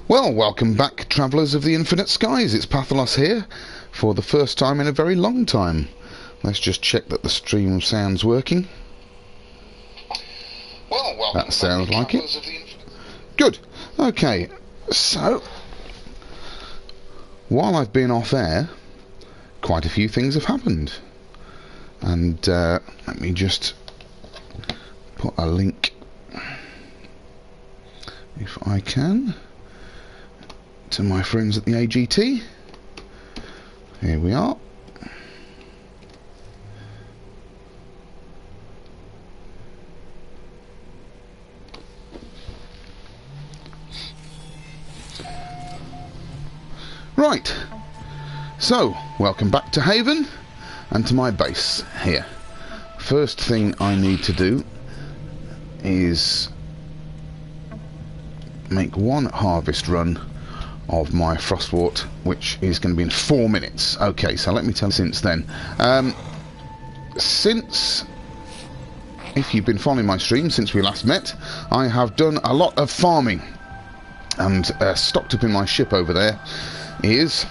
Well, welcome back, travellers of the infinite skies. It's Patholas here for the first time in a very long time. Let's just check that the stream sound's working. Well, welcome that sounds back, like it. Good. Okay, so while I've been off air, quite a few things have happened. And let me just put a link, if I can, to my friends at the AGT. Here we are. Right, so welcome back to Haven and to my base here. First thing I need to do is make one harvest run of my frostwort, which is going to be in 4 minutes. Okay, so let me tell you since then. If you've been following my stream since we last met, I have done a lot of farming, and stocked up in my ship over there is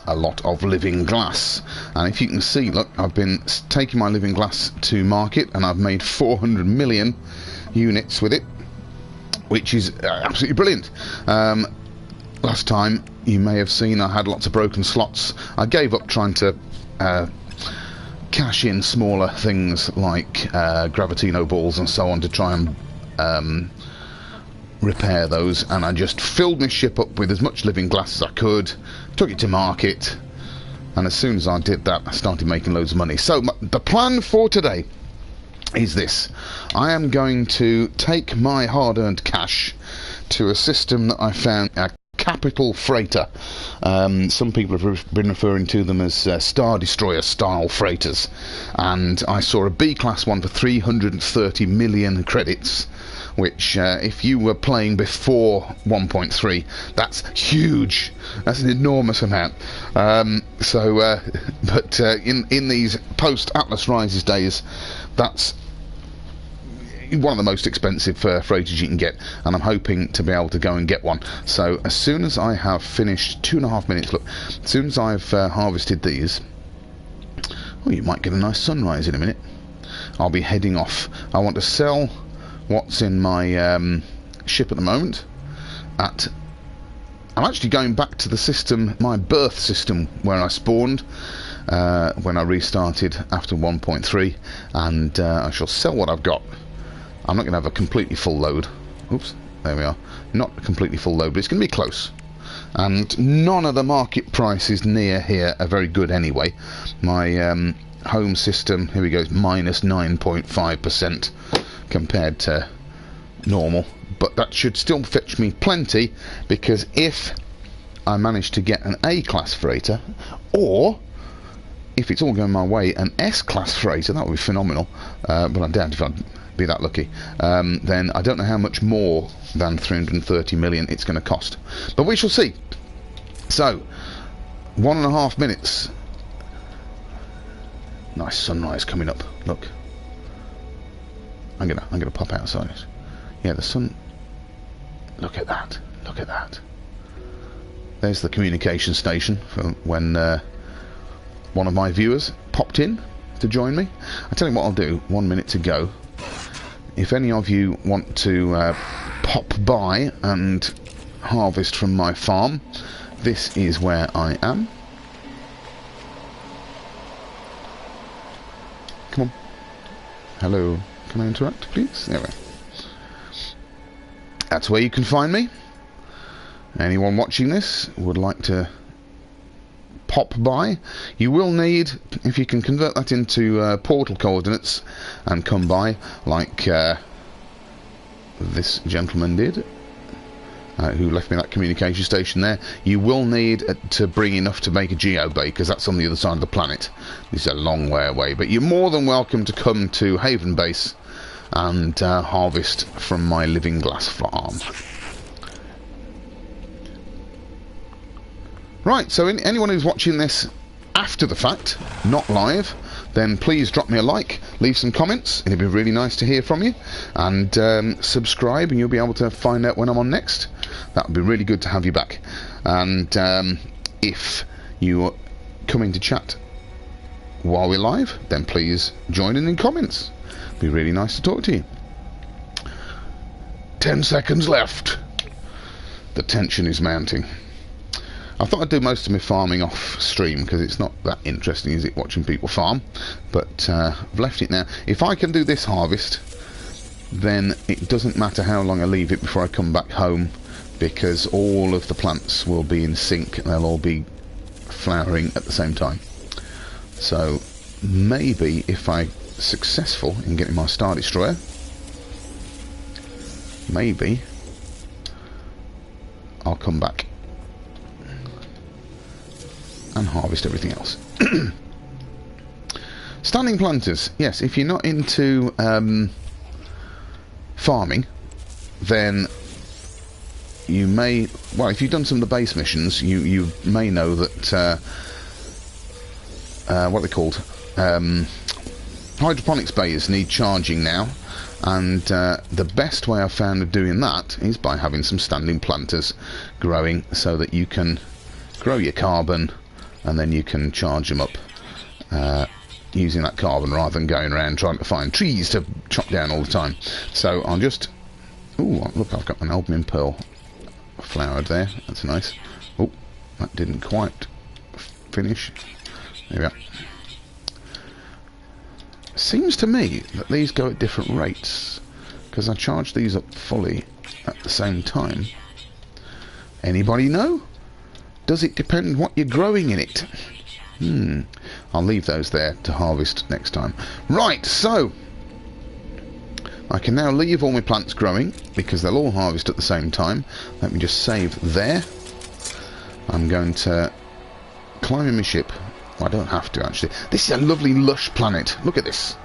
a lot of living glass. And if you can see, look, I've been taking my living glass to market, and I've made 400 million units with it, which is absolutely brilliant. Last time, you may have seen, I had lots of broken slots. I gave up trying to cash in smaller things like Gravitino balls and so on to try and repair those, and I just filled my ship up with as much living glass as I could, took it to market, and as soon as I did that, I started making loads of money. So the plan for today is this. I am going to take my hard-earned cash to a system that I found, a capital freighter. Some people have been referring to them as Star Destroyer style freighters, and I saw a B-class one for 330 million credits, which if you were playing before 1.3, that's huge. That's an enormous amount. But in these post-Atlas Rises days, that's one of the most expensive freighters you can get, and I'm hoping to be able to go and get one. So as soon as I have finished 2.5 minutes, look, as soon as I've harvested these, oh, you might get a nice sunrise in a minute, I'll be heading off. I want to sell what's in my ship at the moment. I'm actually going back to the system, my birth system, where I spawned when I restarted after 1.3, and I shall sell what I've got. I'm not going to have a completely full load. Oops, there we are. Not a completely full load, but it's going to be close. And none of the market prices near here are very good anyway. My home system, here we go, is minus 9.5% compared to normal. But that should still fetch me plenty, because if I manage to get an A-class freighter, or if it's all going my way, an S-class freighter, that would be phenomenal. But I doubt if I'd be that lucky. Then I don't know how much more than 330 million it's going to cost, but we shall see. So 1.5 minutes. Nice sunrise coming up. Look, I'm gonna pop outside. Yeah, the sun. Look at that. Look at that. There's the communication station for when one of my viewers popped in to join me. I tell you what I'll do. 1 minute to go. If any of you want to pop by and harvest from my farm, this is where I am. Come on. Hello. Can I interact, please? There we are. That's where you can find me. Anyone watching this would like to pop by, you will need, if you can convert that into portal coordinates and come by, like this gentleman did, who left me that communication station there, you will need to bring enough to make a geobay, because that's on the other side of the planet. This is a long way away, but you're more than welcome to come to Haven Base and harvest from my living glass farm. Right, so anyone who's watching this after the fact, not live, then please drop me a like, leave some comments. It'd be really nice to hear from you, and subscribe, and you'll be able to find out when I'm on next. That would be really good to have you back. And if you come in to chat while we're live, then please join in comments. It'd be really nice to talk to you. 10 seconds left. The tension is mounting. I thought I'd do most of my farming off stream because it's not that interesting, is it, watching people farm? But I've left it now. If I can do this harvest, then it doesn't matter how long I leave it before I come back home, because all of the plants will be in sync and they'll all be flowering at the same time. So maybe if I'm successful in getting my Star Destroyer, maybe I'll come back and harvest everything else. Standing planters, yes, if you're not into farming, then you may, well, if you've done some of the base missions, you may know that what are they called, hydroponics bays need charging now, and the best way I've found of doing that is by having some standing planters growing, so that you can grow your carbon and then you can charge them up using that carbon, rather than going around trying to find trees to chop down all the time. So I'll just, oh look, I've got an albumin pearl flowered there, that's nice. Oh, that didn't quite finish. There we go. Seems to me that these go at different rates, because I charge these up fully at the same time. Anybody know? Does it depend what you're growing in it? I'll leave those there to harvest next time. Right, so I can now leave all my plants growing because they'll all harvest at the same time. Let me just save there. I'm going to climb in my ship. Well, I don't have to, actually. This is a lovely lush planet. Look at this.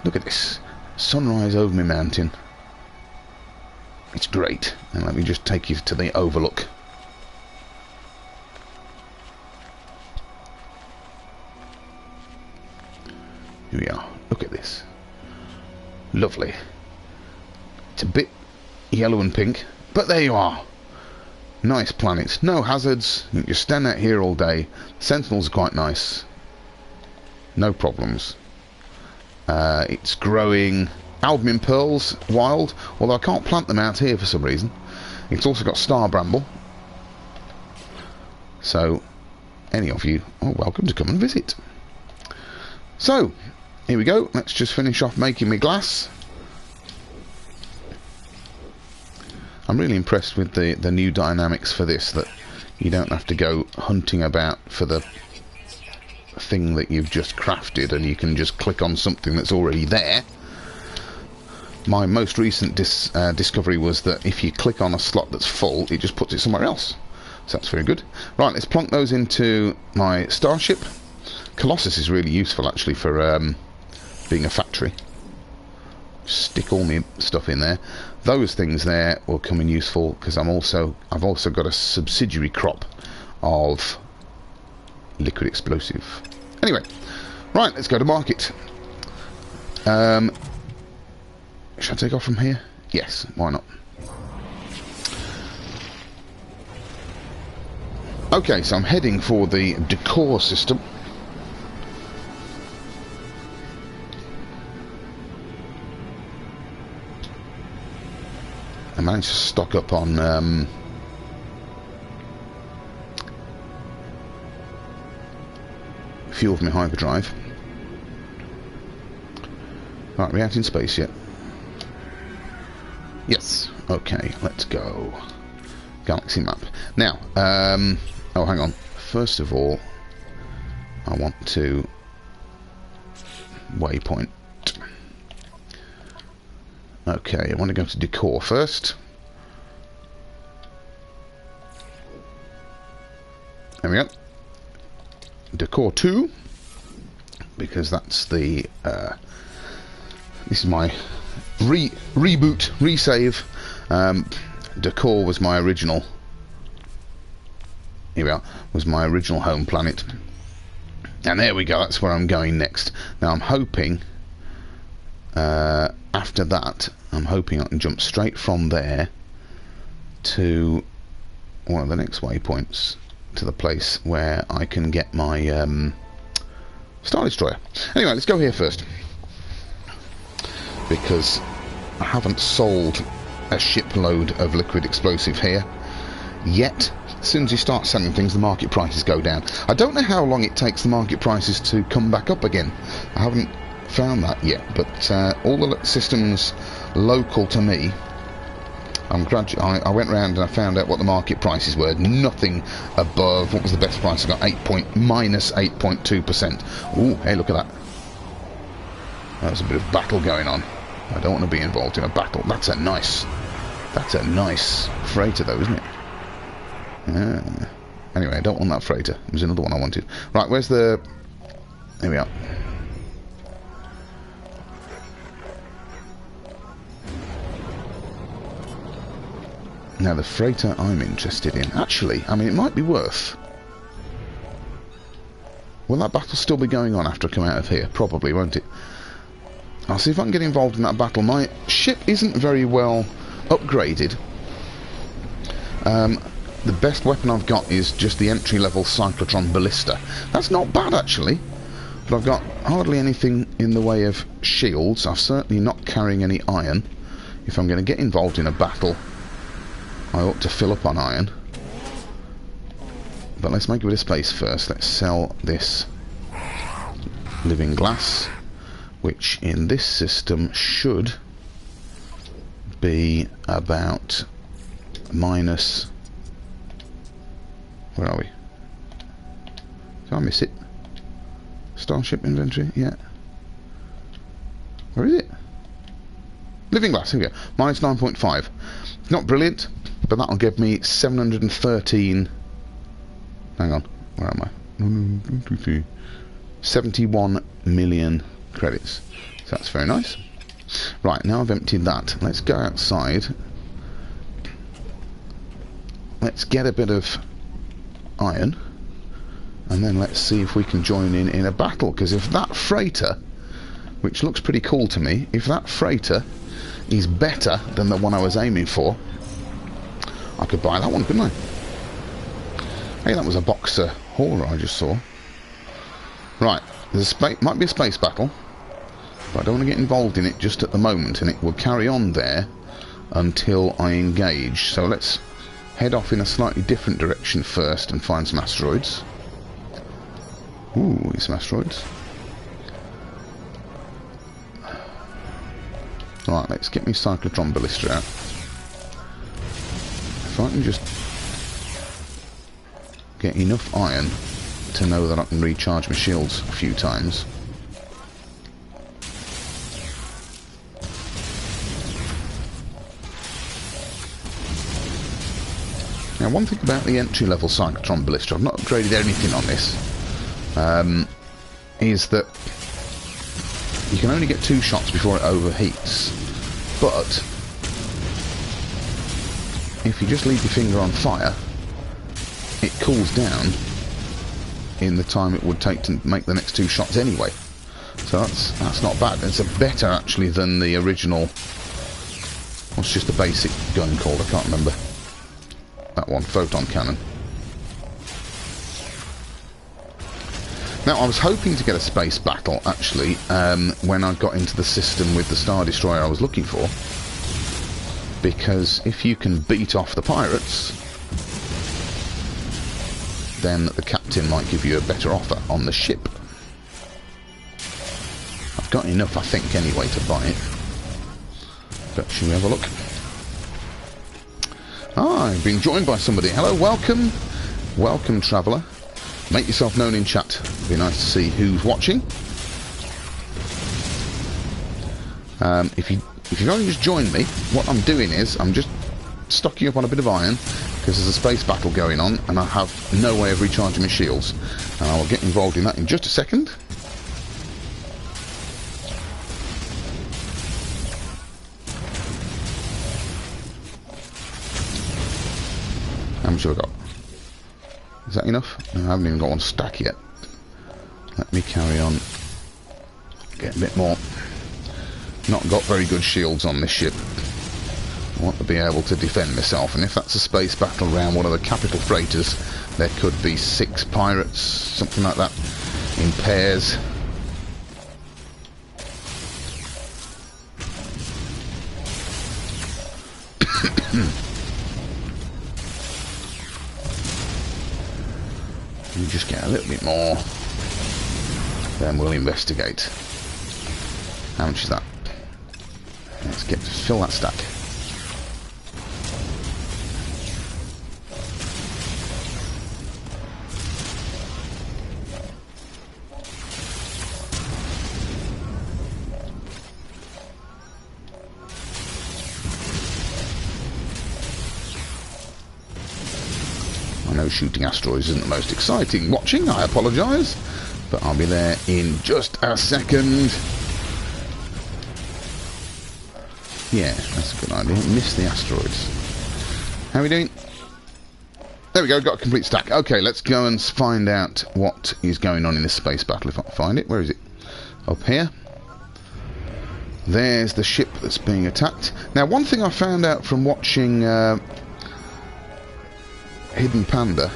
Look at this. Sunrise over my mountain. It's great. And let me just take you to the overlook. Here we are. Look at this. Lovely. It's a bit yellow and pink, but there you are. Nice planet. No hazards. You can just stand out here all day. Sentinels are quite nice. No problems. It's growing albumin pearls wild, although I can't plant them out here for some reason. It's also got star bramble. So, any of you are welcome to come and visit. So, here we go. Let's just finish off making my glass. I'm really impressed with the new dynamics for this, that you don't have to go hunting about for the thing that you've just crafted, and you can just click on something that's already there. My most recent discovery was that if you click on a slot that's full, it just puts it somewhere else. So that's very good. Right, let's plonk those into my starship. Colossus is really useful, actually, for being a factory. Stick all my stuff in there. Those things there will come in useful because I've also got a subsidiary crop of liquid explosive. Anyway, right, let's go to market. Should I take off from here? Yes, why not? Okay, so I'm heading for the decor system. I managed to stock up on a few of my hyperdrive. Right, we out in space yet? Yes. Okay, let's go. Galaxy map. Now, oh, hang on. First of all, I want to waypoint. Okay, I want to go to decor first. There we go. Decor 2, because that's the this is my reboot, resave. Decor was my original. Here we are. Was my original home planet. And there we go, that's where I'm going next. Now I'm hoping, after that, I'm hoping I can jump straight from there to one of the next waypoints, to the place where I can get my Star Destroyer. Anyway, let's go here first, because I haven't sold a shipload of liquid explosive here yet. As soon as you start selling things, the market prices go down. I don't know how long it takes the market prices to come back up again. I haven't found that yet, but all the systems local to me, I went round and I found out what the market prices were. Nothing above, what was the best price I got? Minus 8.2%. Ooh, hey, look at that. There's a bit of battle going on. I don't want to be involved in a battle. That's a nice freighter though, isn't it? Yeah. Anyway, I don't want that freighter. There's another one I wanted. Right, where's the... Here we are. Now the freighter I'm interested in, actually, I mean, it might be worth... Will that battle still be going on after I come out of here? Probably, won't it? I'll see if I can get involved in that battle. My ship isn't very well upgraded. The best weapon I've got is just the entry-level cyclotron ballista. That's not bad, actually. But I've got hardly anything in the way of shields. I'm certainly not carrying any iron. If I'm going to get involved in a battle, I ought to fill up on iron. But let's make a bit of space first. Let's sell this living glass, which in this system should be about minus... Where are we? Did I miss it? Starship inventory? Yeah. Where is it? Living glass, here we go. Minus 9.5. Not brilliant, but that'll give me 713... Hang on, where am I? 71 million credits. So that's very nice. Right, now I've emptied that. Let's go outside. Let's get a bit of iron, and then let's see if we can join in a battle, because if that freighter, which looks pretty cool to me, if that freighter is better than the one I was aiming for, I could buy that one, couldn't I? Hey, that was a boxer hauler I just saw. Right, there's might be a space battle, but I don't want to get involved in it just at the moment, and it will carry on there until I engage. So let's head off in a slightly different direction first and find some asteroids. Ooh, some asteroids. Right, let's get me cyclotron ballista out. If I can just get enough iron to know that I can recharge my shields a few times. Now, one thing about the entry-level cyclotron ballista, I've not upgraded anything on this, is that you can only get 2 shots before it overheats. But if you just leave your finger on fire, it cools down in the time it would take to make the next 2 shots anyway. So that's not bad. It's better actually than the original. What's just the basic gun called? I can't remember. That one, photon cannon. Now, I was hoping to get a space battle, actually, when I got into the system with the Star Destroyer I was looking for. Because if you can beat off the pirates, then the captain might give you a better offer on the ship. I've got enough, I think, anyway, to buy it. But shall we have a look? Ah, I've been joined by somebody. Hello, welcome. Welcome, traveller. Make yourself known in chat. It'd be nice to see who's watching. If you've only just joined me, what I'm doing is I'm just stocking up on a bit of iron, because there's a space battle going on and I have no way of recharging my shields, and I will get involved in that in just a second. How much have I got? Is that enough? No, I haven't even got one stack yet. Let me carry on. Get a bit more. Not got very good shields on this ship. I want to be able to defend myself, and if that's a space battle around one of the capital freighters, there could be 6 pirates, something like that, in pairs. You just get a little bit more, then we'll investigate. How much is that? Let's fill that stack. I know shooting asteroids isn't the most exciting watching, I apologise, but I'll be there in just a second. Yeah, that's a good idea. Miss the asteroids. How are we doing? There we go, got a complete stack. Okay, let's go and find out what is going on in this space battle, if I can find it. Where is it? Up here. There's the ship that's being attacked. Now, one thing I found out from watching Hidden Panda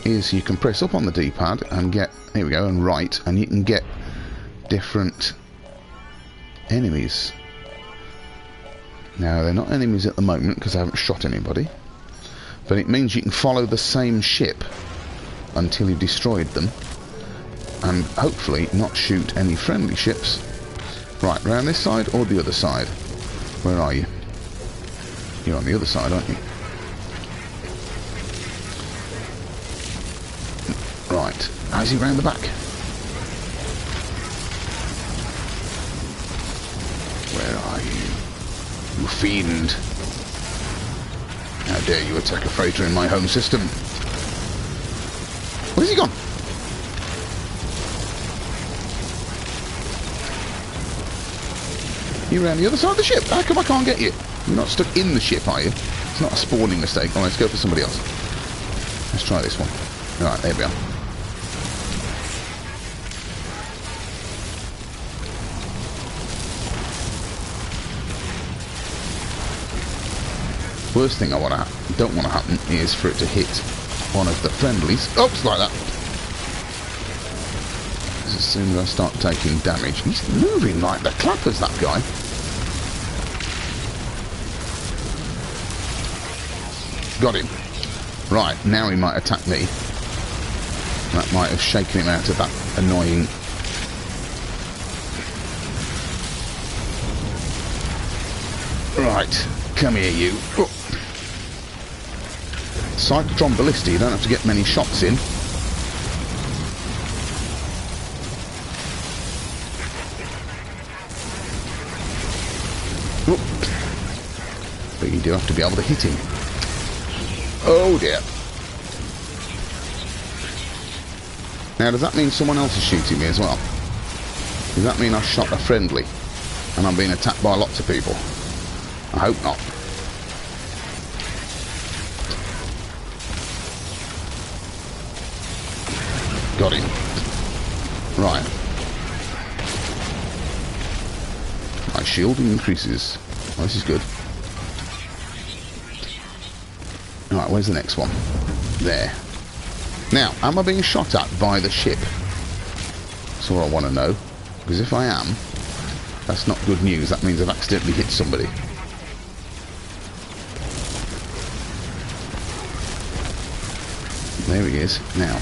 is you can press up on the D-pad and get, here we go, and right, and you can get different enemies. Now, they're not enemies at the moment because I haven't shot anybody, but it means you can follow the same ship until you've destroyed them, and hopefully not shoot any friendly ships. Right, round this side or the other side? Where are you? You're on the other side, aren't you? Right, how's he round the back? Where are you? You fiend! How dare you attack a freighter in my home system? Where's he gone? You're around the other side of the ship. How come I can't get you? You're not stuck in the ship, are you? It's not a spawning mistake. Oh, let's go for somebody else. Let's try this one. Right, there we are. Worst thing I don't want to happen is for it to hit one of the friendlies. Oops, like that. As soon as I start taking damage, he's moving like the clappers, that guy. Got him. Right, now he might attack me. That might have shaken him out of that annoying... Right, come here, you. Oh. Cyclotron Ballista, you don't have to get many shots in. Oh. But you do have to be able to hit him. Oh dear. Now, does that mean someone else is shooting me as well? Does that mean I shot a friendly and I'm being attacked by lots of people? I hope not. Got him. Right. My shielding increases. Oh, this is good. Right, where's the next one? There. Now, am I being shot at by the ship? That's what I want to know. Because if I am, that's not good news. That means I've accidentally hit somebody. There he is. Now,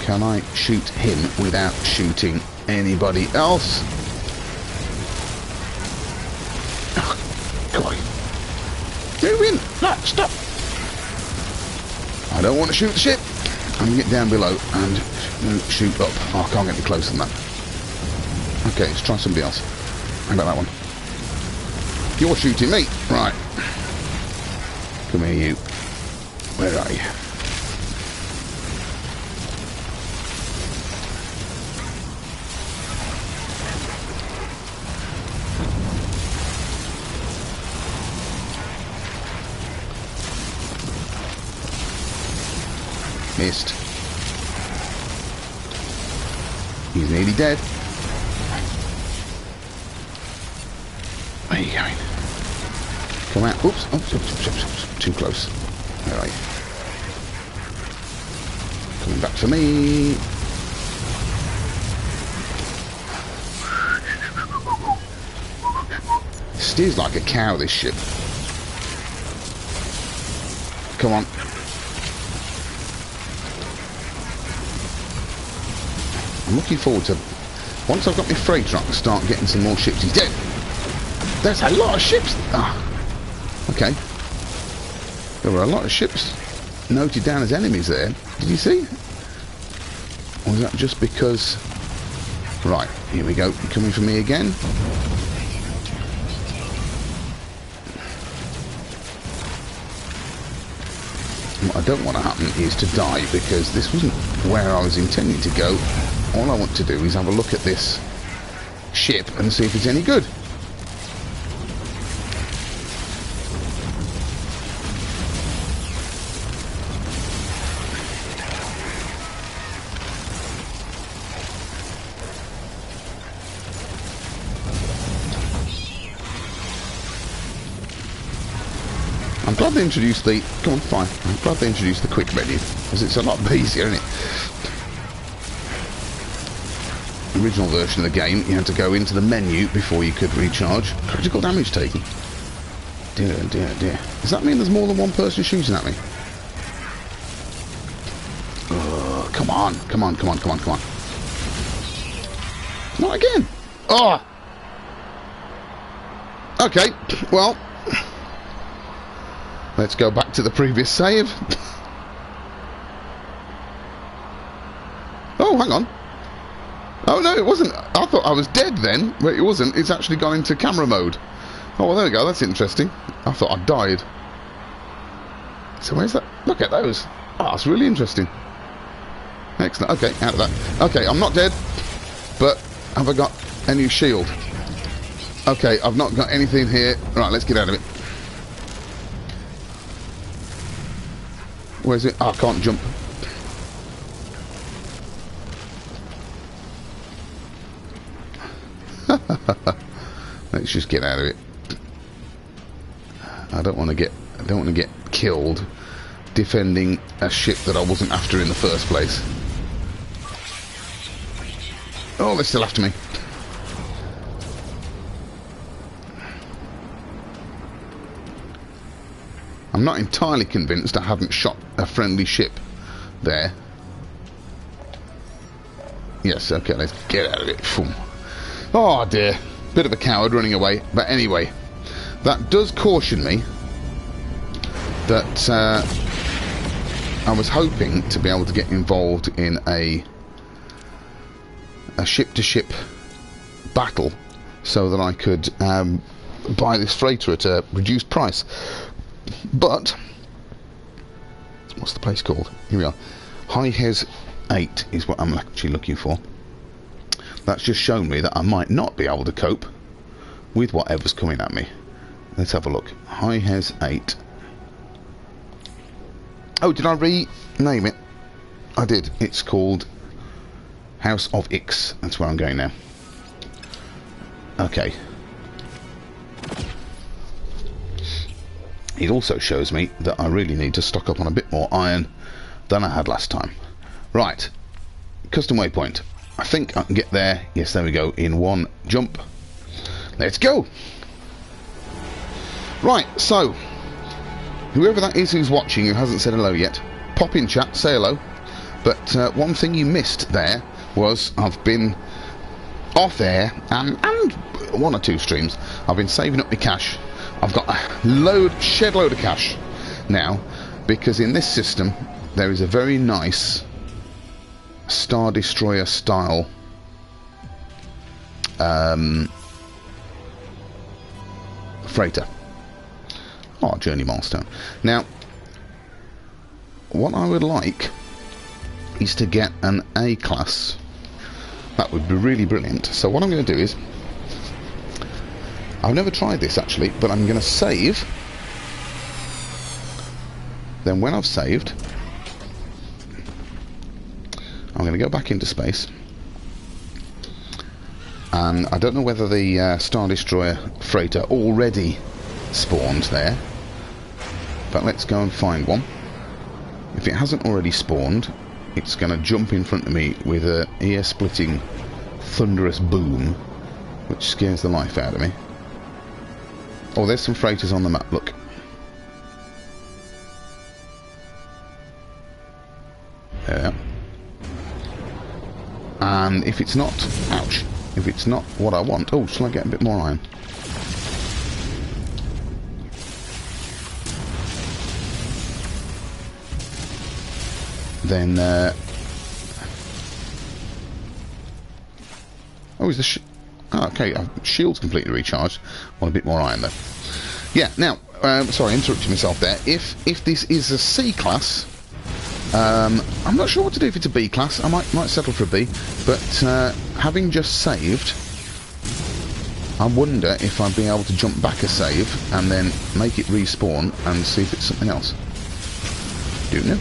can I shoot him without shooting anybody else? Oh, God. Move in! No, stop! I don't want to shoot the ship. I'm going to get down below and shoot up. Oh, I can't get any closer than that. Okay, let's try somebody else. How about that one? You're shooting me. Right. Come here, you. Where are you? Missed. He's nearly dead. Where are you going? Come out. Oops. Oops. Too close. Where are you? Coming back for me. Steers like a cow, this ship. Come on. I'm looking forward to... Once I've got my freighter, I can start getting some more ships. He's dead. There's a lot of ships. Okay. There were a lot of ships noted down as enemies there. Did you see? Or was that just because... Right, here we go. You're coming for me again. What I don't want to happen is to die, because this wasn't where I was intending to go. All I want to do is have a look at this ship and see if it's any good. I'm glad they introduced the... Come on, fine. I'm glad they introduced the quick menu, because it's a lot easier, isn't it? The original version of the game, you had to go into the menu before you could recharge. Critical damage taken. Dear, dear, dear. Does that mean there's more than one person shooting at me? Come on. Come on, come on, come on, come on. Not again. Oh! Okay, well... Let's go back to the previous save. Oh, hang on. Oh, no, it wasn't. I thought I was dead then, but it wasn't. It's actually gone into camera mode. Oh, well, there we go. That's interesting. I thought I died. So where's that? Look at those. Oh, that's really interesting. Excellent. Okay, out of that. Okay, I'm not dead, but have I got a new shield? Okay, I've not got anything here. Right, let's get out of it. Where's it? Oh, I can't jump. Let's just get out of it. I don't want to get killed defending a ship that I wasn't after in the first place. Oh, they're still after me. I'm not entirely convinced I haven't shot a friendly ship there. Yes, okay, let's get out of it. Boom. Oh dear, bit of a coward running away. But anyway, that does caution me that I was hoping to be able to get involved in a ship-to-ship battle so that I could buy this freighter at a reduced price. But what's the place called? Here we are. High-Hes 8 is what I'm actually looking for. That's just shown me that I might not be able to cope with whatever's coming at me. Let's have a look. High-Hes 8. Oh, did I rename it? I did. It's called House of Ix. That's where I'm going now. Okay. It also shows me that I really need to stock up on a bit more iron than I had last time. Right, custom waypoint. I think I can get there. Yes, there we go, in one jump. Let's go! Right, so, whoever that is who's watching who hasn't said hello yet, pop in chat, say hello. But one thing you missed there was I've been off air and one or two streams. I've been saving up my cash. I've got a shed load of cash now, because in this system there is a very nice Star Destroyer style freighter. Oh, journey milestone. Now, what I would like is to get an A class. That would be really brilliant. So what I'm going to do is, I've never tried this actually, but I'm going to save. Then when I've saved, I'm going to go back into space. And I don't know whether the Star Destroyer freighter already spawned there, but let's go and find one. If it hasn't already spawned, it's going to jump in front of me with a ear-splitting thunderous boom, which scares the life out of me. Oh, there's some freighters on the map, look. There. And if it's not, ouch, if it's not what I want, oh, shall I get a bit more iron? Then, oh, is the okay, shield's completely recharged. Want a bit more iron though. Yeah, now, sorry, I interrupted myself there. If this is a C class, I'm not sure what to do if it's a B class. I might settle for a B, but having just saved, I wonder if I'd be able to jump back a save and then make it respawn and see if it's something else. Don't know.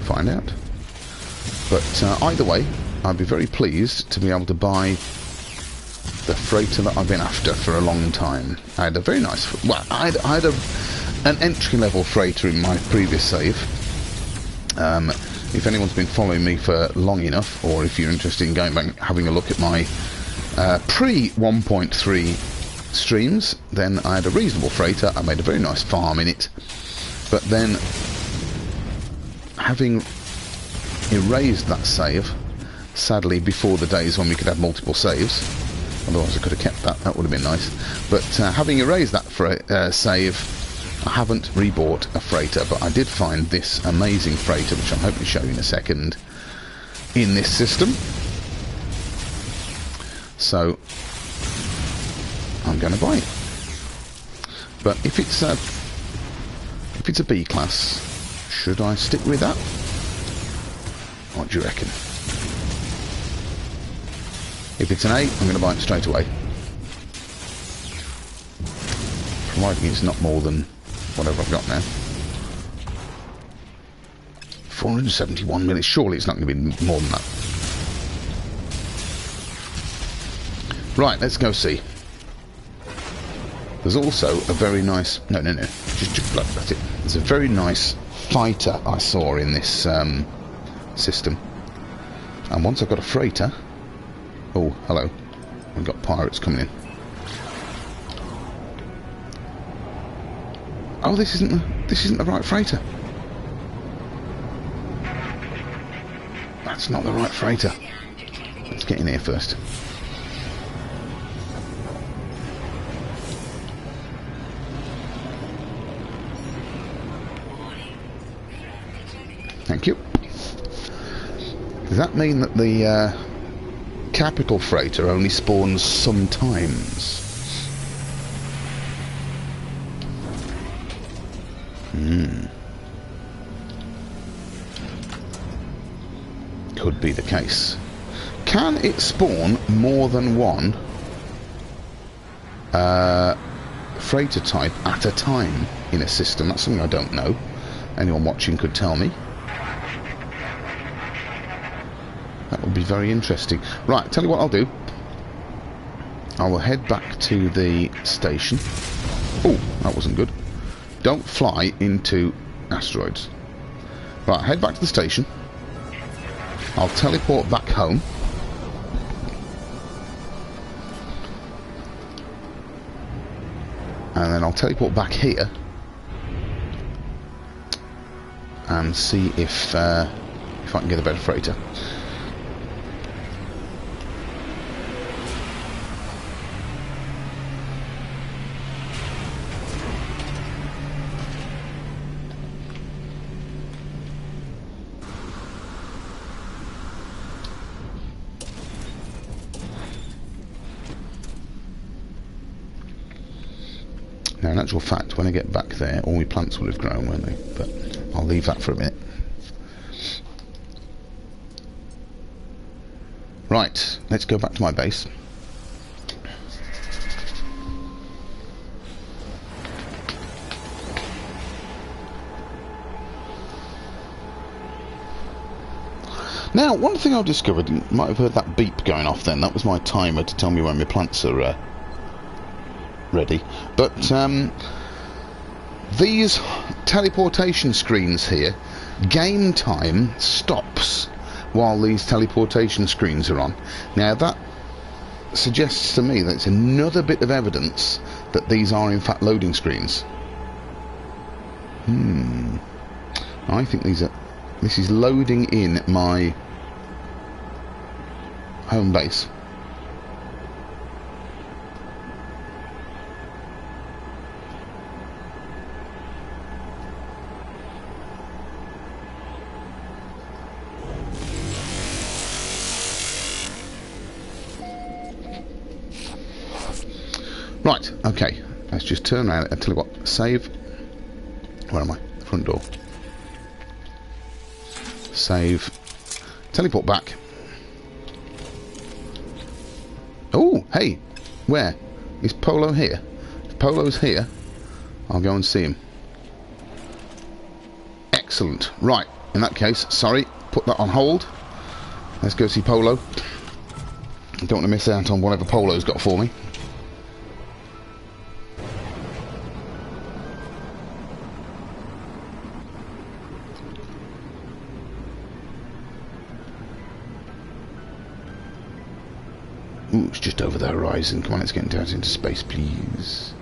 Find out. But either way, I'd be very pleased to be able to buy the freighter that I've been after for a long time. I had a very nice, well, I had an entry-level freighter in my previous save. If anyone's been following me for long enough, or if you're interested in going back and having a look at my pre-1.3 streams, then I had a reasonable freighter. I made a very nice farm in it, but then having erased that save, sadly before the days when we could have multiple saves, otherwise I could have kept that, that would have been nice, but having erased that save, I haven't rebought a freighter, but I did find this amazing freighter, which I'm hoping to show you in a second, in this system. So I'm going to buy it. But if it's a B class, should I stick with that? What do you reckon? If it's an A, I'm going to buy it straight away. Providing it's not more than whatever I've got now. 471 minutes. Surely it's not going to be more than that. Right, let's go see. There's also a very nice... No. Just that's it. There's a very nice fighter I saw in this system. And once I've got a freighter... Oh, hello. We've got pirates coming in. Oh, this isn't the right freighter. That's not the right freighter. Let's get in here first. Thank you. Does that mean that the capital freighter only spawns sometimes? Could be the case. Can it spawn more than one freighter type at a time in a system? That's something I don't know. Anyone watching could tell me. That would be very interesting. Right, tell you what I'll do. I will head back to the station. Oh, that wasn't good. Don't fly into asteroids. Right, head back to the station. I'll teleport back home. And then I'll teleport back here. And see if I can get a better freighter. Now, in actual fact, when I get back there, all my plants will have grown, won't they? But I'll leave that for a minute. Right, let's go back to my base. Now, one thing I've discovered, you might have heard that beep going off then, that was my timer to tell me when my plants are ready. But these teleportation screens here, game time stops while these teleportation screens are on. Now that suggests to me that it's another bit of evidence that these are in fact loading screens. I think this is loading in my home base. Right, okay, let's just turn around and tell you what, save. Where am I? Front door. Save. Teleport back. Oh, hey, where? Is Polo here? If Polo's here, I'll go and see him. Excellent. Right, in that case, sorry, put that on hold. Let's go see Polo. I don't want to miss out on whatever Polo's got for me. Ooh, it's just over the horizon. Come on, let's get out into space, please.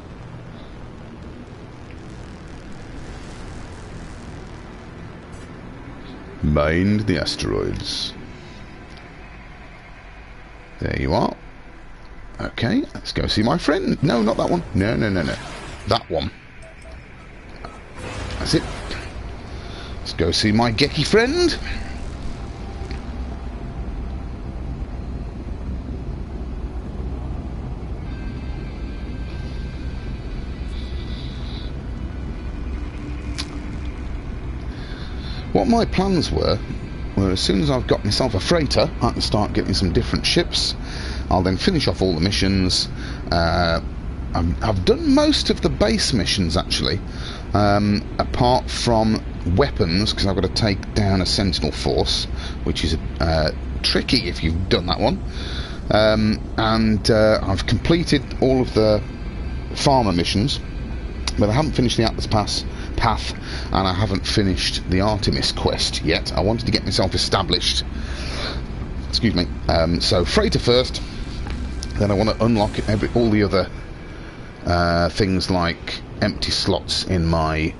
Mind the asteroids. There you are. Okay, let's go see my friend. No, not that one. No. That one. That's it. Let's go see my geeky friend. What my plans were as soon as I've got myself a freighter, I can start getting some different ships. I'll then finish off all the missions. I've done most of the base missions, actually, apart from weapons, because I've got to take down a sentinel force, which is tricky if you've done that one. I've completed all of the farmer missions, but I haven't finished the Atlas Path, and I haven't finished the Artemis quest yet. I wanted to get myself established. Excuse me. So freighter first, then I want to unlock all the other things like empty slots in my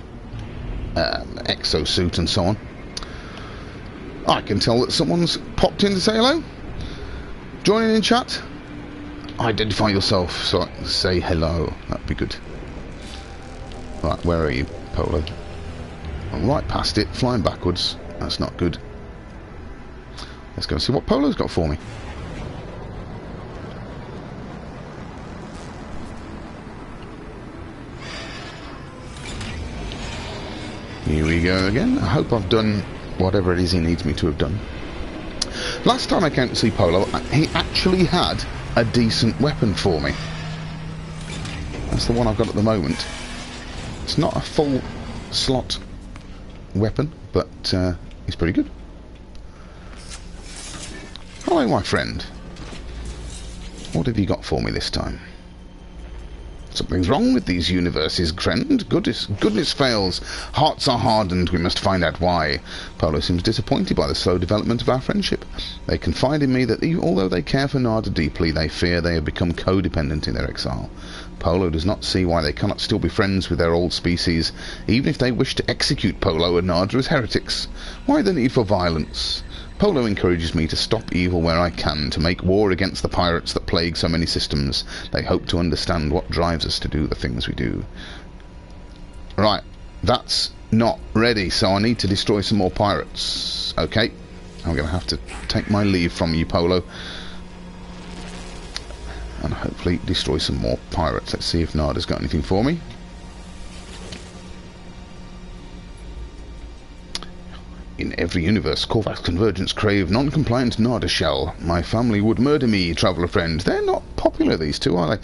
exosuit and so on. I can tell that someone's popped in to say hello. Joining in chat. Identify yourself so I can say hello. That'd be good. Right, where are you, Polo? I'm right past it, flying backwards. That's not good. Let's go and see what Polo's got for me. Here we go again. I hope I've done whatever it is he needs me to have done. Last time I came to see Polo, he actually had a decent weapon for me. That's the one I've got at the moment. It's not a full slot weapon, but it's pretty good. Hello, my friend. What have you got for me this time? Something's wrong with these universes, friend. Goodness fails. Hearts are hardened. We must find out why. Polo seems disappointed by the slow development of our friendship. They confide in me that although they care for Nada deeply, they fear they have become codependent in their exile. Polo does not see why they cannot still be friends with their old species, even if they wish to execute Polo and Nada as heretics. Why the need for violence? Polo encourages me to stop evil where I can, to make war against the pirates that plague so many systems. They hope to understand what drives us to do the things we do. Right, that's not ready, so I need to destroy some more pirates. Okay, I'm going to have to take my leave from you, Polo, and hopefully destroy some more pirates. Let's see if Nada's got anything for me. In every universe, Corvax Convergence crave non-compliant Nada shell. My family would murder me, traveller friend. They're not popular, these two, are they?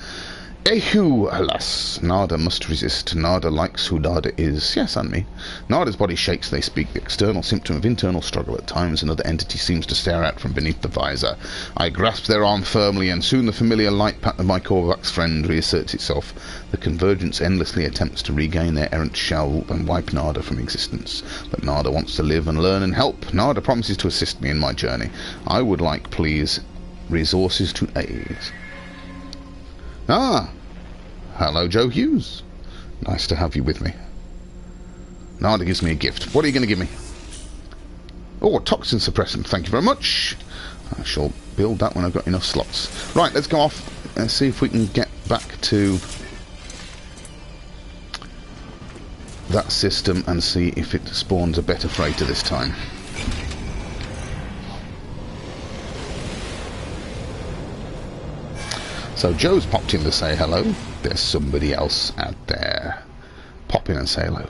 Ehu, alas. Nada must resist. Nada likes who Nada is. Yes, and me. Nada's body shakes, they speak. The external symptom of internal struggle. At times another entity seems to stare out from beneath the visor. I grasp their arm firmly, and soon the familiar light pattern of my Korvax friend reasserts itself. The convergence endlessly attempts to regain their errant shell and wipe Nada from existence. But Nada wants to live and learn and help. Nada promises to assist me in my journey. I would like, please, resources to aid. Ah! Hello, Joe Hughes. Nice to have you with me. Nada gives me a gift. What are you going to give me? Oh, a toxin suppressant. Thank you very much. I shall build that when I've got enough slots. Right, let's go off and see if we can get back to that system and see if it spawns a better freighter this time. So Joe's popped in to say hello. There's somebody else out there. Pop in and say hello.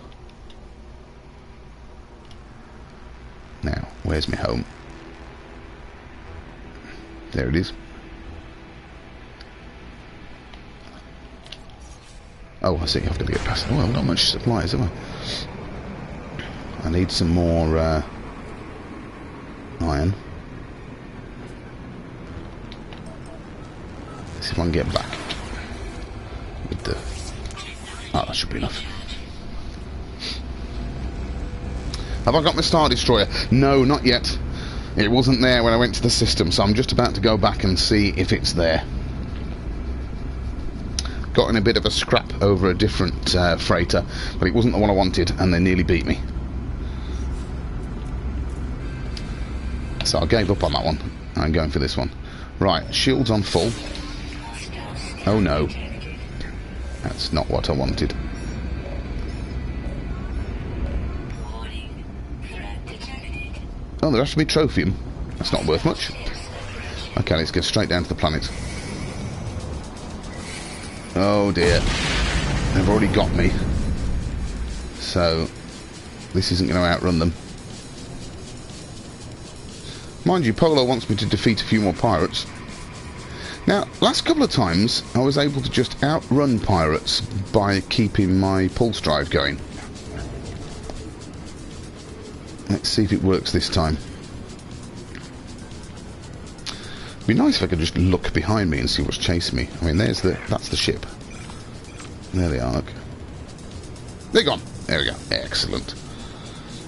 Now, where's my home? There it is. Oh, I see. I've got to get past. Well, not much supplies, have I? I need some more iron. Let's see if I can get back with the... Oh, that should be enough. Have I got my Star Destroyer? No, not yet. It wasn't there when I went to the system, so I'm just about to go back and see if it's there. Got in a bit of a scrap over a different freighter, but it wasn't the one I wanted, and they nearly beat me. So I gave up on that one. I'm going for this one. Right, shields on full. Oh no. That's not what I wanted. Oh, there has to be trophium. That's not worth much. Okay, let's go straight down to the planet. Oh dear. They've already got me. So, this isn't going to outrun them. Mind you, Polo wants me to defeat a few more pirates. Now, last couple of times, I was able to just outrun pirates by keeping my pulse drive going. Let's see if it works this time. It'd be nice if I could just look behind me and see what's chasing me. I mean, that's the ship. There they are, look. They're gone. There we go. Excellent.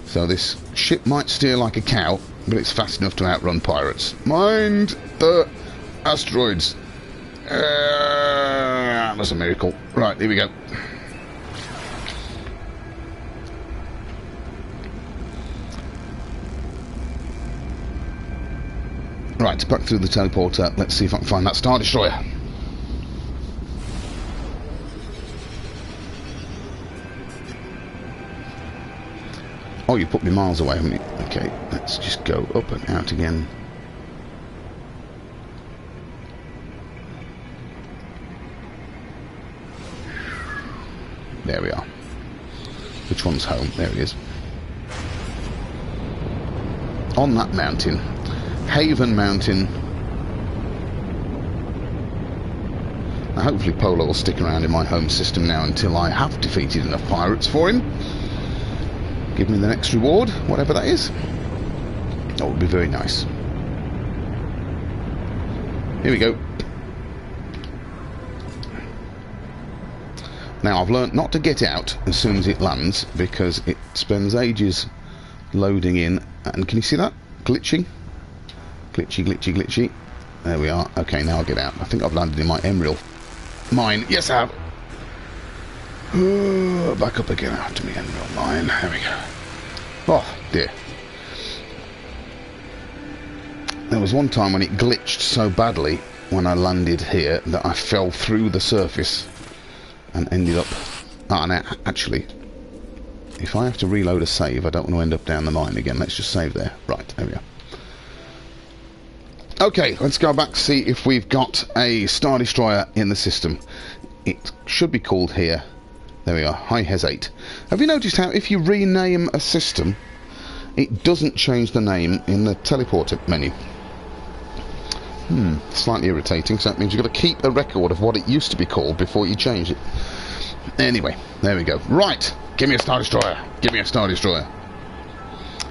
So this ship might steer like a cow, but it's fast enough to outrun pirates. Mind the asteroids. That was a miracle. Right, here we go. Right, back through the teleporter. Let's see if I can find that Star Destroyer. Oh, you put me miles away, haven't you? Okay, let's just go up and out again. There we are. Which one's home? There it is. On that mountain. Haven Mountain. Now hopefully Polo will stick around in my home system now until I have defeated enough pirates for him. Give me the next reward, whatever that is. That would be very nice. Here we go. Now I've learnt not to get out as soon as it lands because it spends ages loading in. And can you see that? Glitching. Glitchy, glitchy, glitchy. There we are. Okay, now I'll get out. I think I've landed in my emerald mine. Yes, I have. Back up again after me, emerald mine. There we go. Oh, dear. There was one time when it glitched so badly when I landed here that I fell through the surface and ended up... Ah, now, actually, if I have to reload a save, I don't want to end up down the mine again. Let's just save there. Right, there we are. Okay, let's go back to see if we've got a Star Destroyer in the system. It should be called here. There we are, High Hes 8. Have you noticed how if you rename a system, it doesn't change the name in the teleporter menu? Slightly irritating, so that means you've got to keep a record of what it used to be called before you change it. Anyway, there we go. Right, give me a Star Destroyer. Give me a Star Destroyer.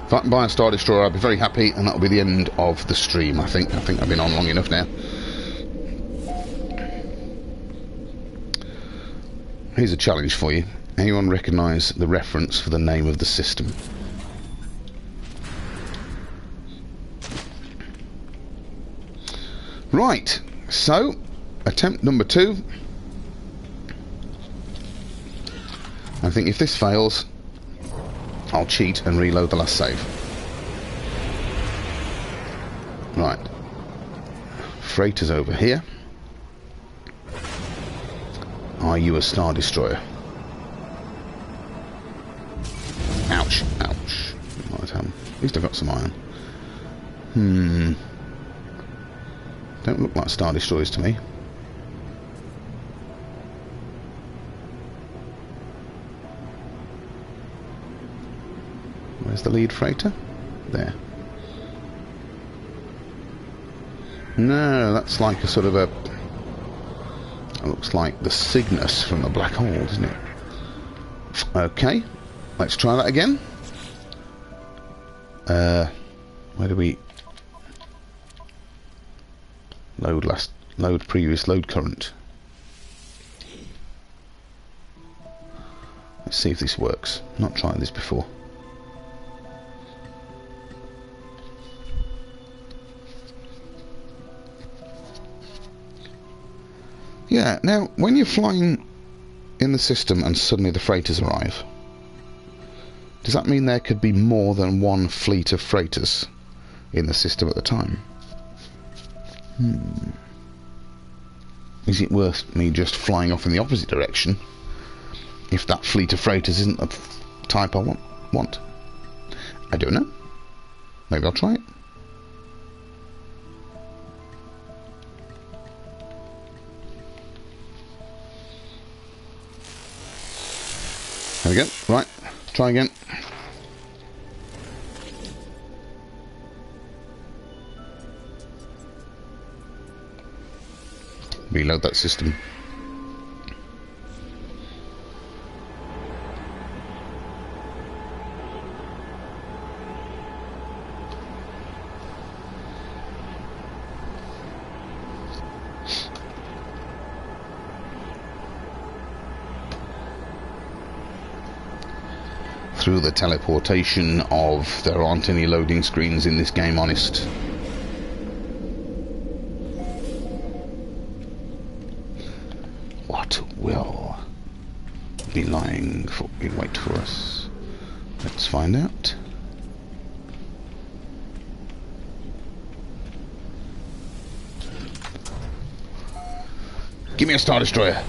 If I can buy a Star Destroyer, I'll be very happy, and that'll be the end of the stream, I think. I think I've been on long enough now. Here's a challenge for you. Anyone recognise the reference for the name of the system? Right, so attempt number 2. I think if this fails, I'll cheat and reload the last save. Right, freighter's over here. Are you a Star Destroyer? Ouch, ouch. Right, at least I've got some iron. Don't look like Star Destroyers to me. Where's the lead freighter? There. No, that's like a sort of a... It looks like the Cygnus from the black hole, doesn't it? Okay, let's try that again. Where do we... Load previous load current. Let's see if this works. Not tried this before. Yeah, now when you're flying in the system and suddenly the freighters arrive, does that mean there could be more than one fleet of freighters in the system at the time? Is it worth me just flying off in the opposite direction if that fleet of freighters isn't the type I want? I don't know. Maybe I'll try it. There we go. Right, try again. Reload that system. Through the teleportation of there aren't any loading screens in this game, honest. What will be lying in wait for us? Let's find out. Give me a Star Destroyer.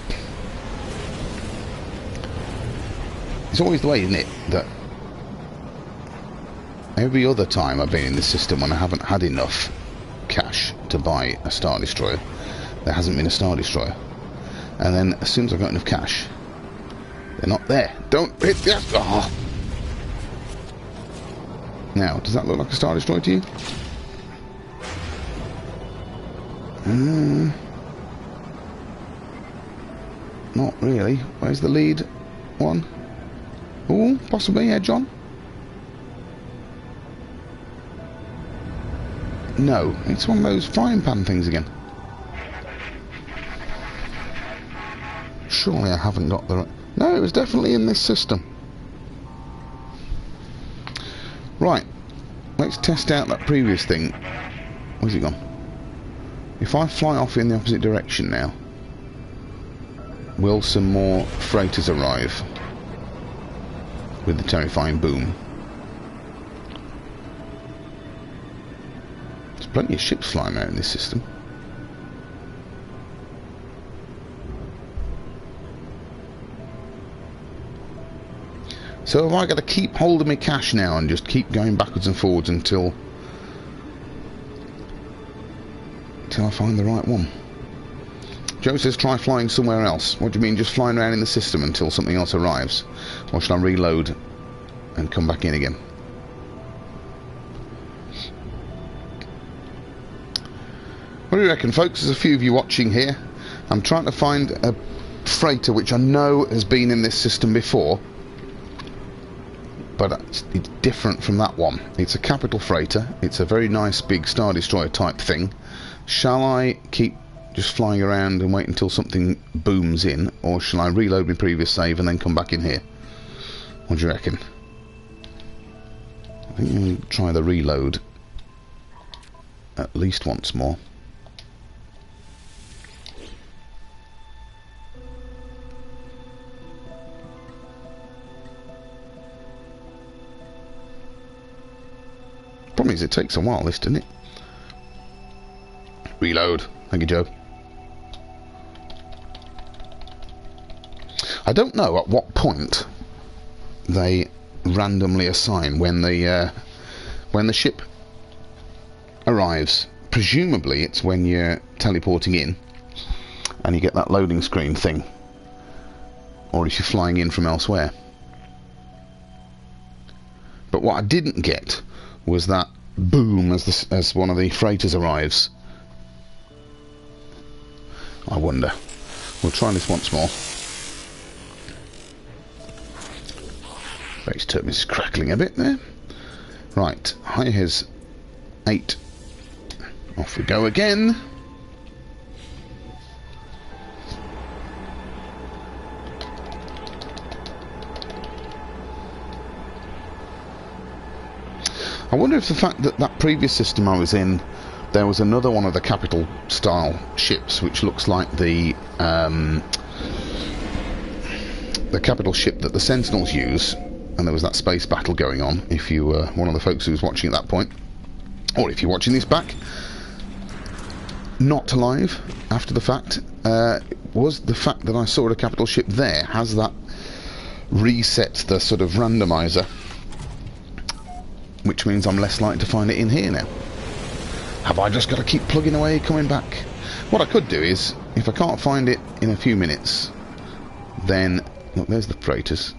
It's always the way, isn't it, that every other time I've been in this system when I haven't had enough cash to buy a Star Destroyer, there hasn't been a Star Destroyer. And then as soon as I've got enough cash, they're not there. Don't hit that! Oh. Now, does that look like a Star Destroyer to you? Not really. Where's the lead one? Oh, possibly edge on. No, it's one of those frying pan things again. Surely I haven't got the right... No, it was definitely in this system. Right, let's test out that previous thing. Where's it gone? If I fly off in the opposite direction now, will some more freighters arrive with the terrifying boom? There's plenty of ships flying out in this system. So have I got to keep holding my cash now and just keep going backwards and forwards until I find the right one? Joe says try flying somewhere else. What do you mean, just flying around in the system until something else arrives? Or should I reload and come back in again? What do you reckon, folks? There's a few of you watching here. I'm trying to find a freighter which I know has been in this system before, but it's different from that one. It's a capital freighter. It's a very nice big Star Destroyer type thing. Shall I keep just flying around and wait until something booms in, or shall I reload my previous save and then come back in here? What do you reckon? I think I'm going to try the reload at least once more. Problem is, it takes a while, this, doesn't it? Reload. Thank you, Joe. I don't know at what point they randomly assign when the ship arrives. Presumably, it's when you're teleporting in and you get that loading screen thing, or if you're flying in from elsewhere. But what I didn't get was that boom as one of the freighters arrives. I wonder. We'll try this once more. Base turbine is crackling a bit there. Right, here's 8. Off we go again. I wonder if the fact that that previous system I was in, there was another one of the capital style ships which looks like the capital ship that the Sentinels use, and there was that space battle going on, if you were one of the folks who was watching at that point, or if you're watching this back not live after the fact, was the fact that I saw a capital ship there has that reset the sort of randomizer, which means I'm less likely to find it in here now. Have I just got to keep plugging away, coming back? What I could do is, if I can't find it in a few minutes, then... Look, there's the freighters.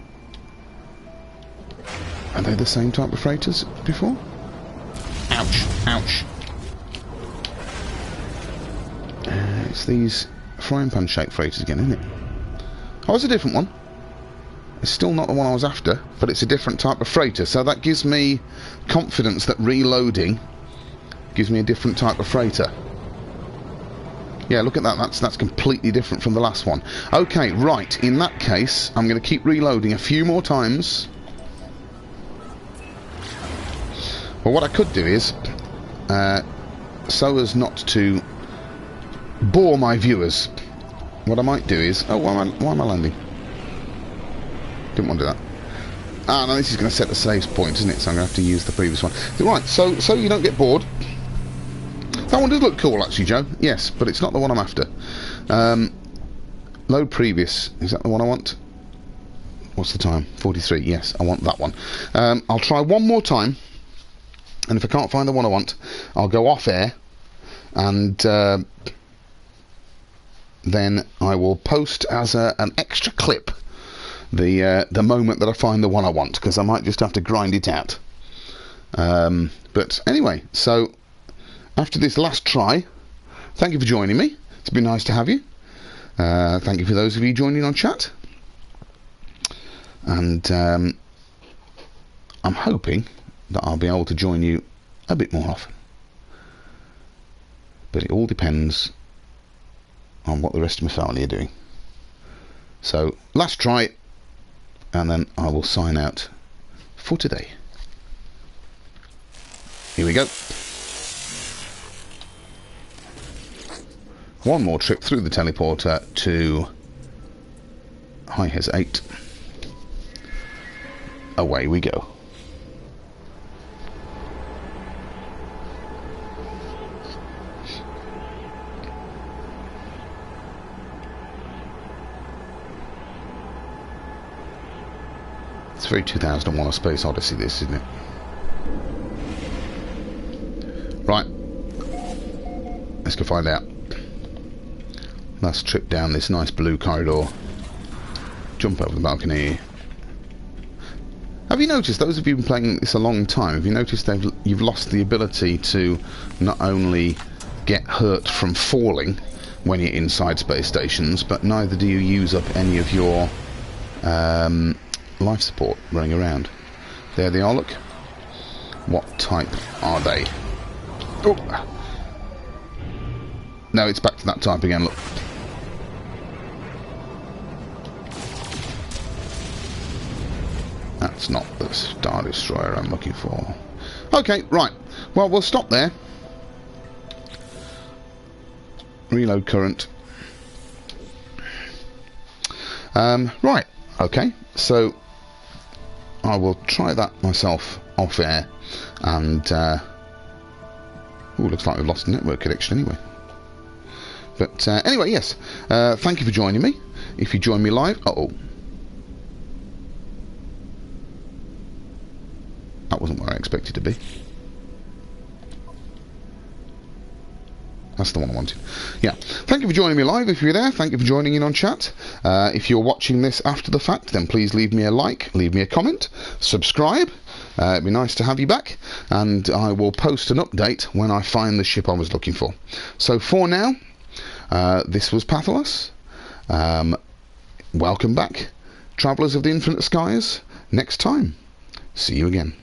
Are they the same type of freighters before? Ouch, ouch. It's these frying pan shaped freighters again, isn't it? Oh, it's a different one. It's still not the one I was after, but it's a different type of freighter, so that gives me confidence that reloading gives me a different type of freighter. Yeah, look at that, that's completely different from the last one. Okay, right, in that case, I'm going to keep reloading a few more times. Well, what I could do is, so as not to bore my viewers, what I might do is... Oh, why am I landing? Didn't want to do that. Ah, no, this is going to set the saves point, isn't it? So I'm going to have to use the previous one. Right, so you don't get bored. That one does look cool, actually, Joe. Yes, but it's not the one I'm after. Load previous. Is that the one I want? What's the time? 43. Yes, I want that one. I'll try one more time, and if I can't find the one I want, I'll go off air, and then I will post as an extra clip the moment that I find the one I want, because I might just have to grind it out. But anyway, so after this last try, thank you for joining me. It's been nice to have you. Thank you for those of you joining on chat. And I'm hoping that I'll be able to join you a bit more often. But it all depends on what the rest of my family are doing. So, last try, and then I will sign out for today. Here we go. One more trip through the teleporter to Hes 8. Away we go. It's very 2001 A Space Odyssey, this, isn't it? Right. Let's go find out. Last trip down this nice blue corridor. Jump over the balcony. Have you noticed, those of you who've been playing this a long time, have you noticed you've lost the ability to not only get hurt from falling when you're inside space stations, but neither do you use up any of your life support running around. There they are, look. What type are they? Oh. No, it's back to that type again, look. That's not the Star Destroyer I'm looking for. Okay, right. Well, we'll stop there. Reload current. Right, okay. So, I will try that myself off air. And, ooh, looks like we've lost a network connection anyway. But, anyway, yes. Thank you for joining me. If you join me live... Uh-oh. That wasn't where I expected to be. That's the one I wanted. Yeah. Thank you for joining me live if you're there. Thank you for joining in on chat. If you're watching this after the fact, then please leave me a like, leave me a comment, subscribe. It'd be nice to have you back. And I will post an update when I find the ship I was looking for. So for now, this was Patholas. Welcome back, Travellers of the Infinite Skies. Next time. See you again.